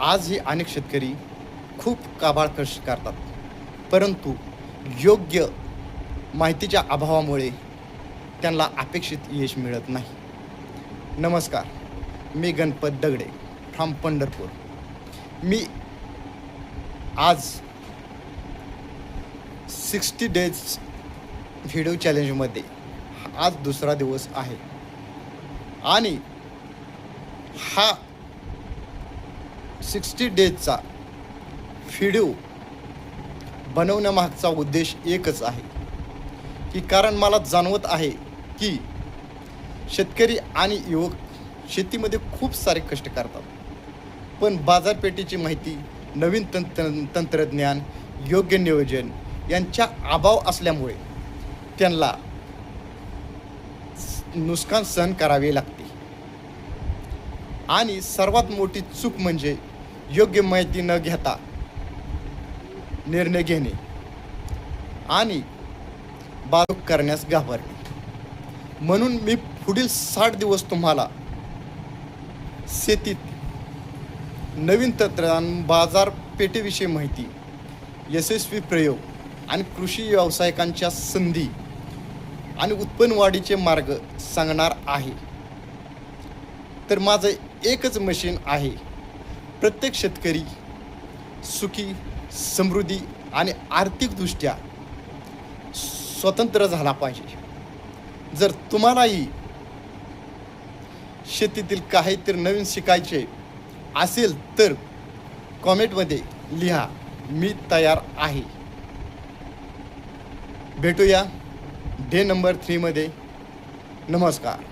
आजही अनेक शेतकरी खूप काबाड कष्ट करतात, परंतु योग्य माहितीच्या अभावामुळे त्यांना अपेक्षित यश मिळत नाही. नमस्कार, मी गणपत दगडे फ्रॉम पंढरपूर. मी आज 60 डेज व्हिडिओ चॅलेंजमध्ये आज दुसरा दिवस आहे आणि हा 60 डेजचा व्हिडिओ बनवण्यामागचा उद्देश एकच आहे की कारण मला जाणवत आहे की शेतकरी आणि युवक शेतीमध्ये खूप सारे कष्ट करतात, पण बाजारपेठेची माहिती, नवीन तंत्रज्ञान, योग्य नियोजन यांचा अभाव असल्यामुळे त्यांना नुकसान सहन करावे लागते. आणि सर्वात मोठी चूक म्हणजे योग्य माहिती न घेता निर्णय घेणे आणि बाजारात करण्यास घाबरणे. म्हणून मी पुढील 60 दिवस तुम्हाला शेतीत नवीन तंत्रज्ञान, बाजारपेठेविषयी माहिती, यशस्वी प्रयोग आणि कृषी व्यावसायिकांच्या संधी आणि उत्पन्न वाढीचे मार्ग सांगणार आहे. तर माझं एकच मिशन आहे, प्रत्येक शेतकरी सुखी, समृद्धी आणि आर्थिकदृष्ट्या स्वतंत्र झाला पाहिजे. जर तुम्हालाही शेतीतील काहीतरी नवीन शिकायचे असेल तर कॉमेंटमध्ये लिहा, मी तयार आहे. भेटूया डे नंबर 3 मध्ये. नमस्कार.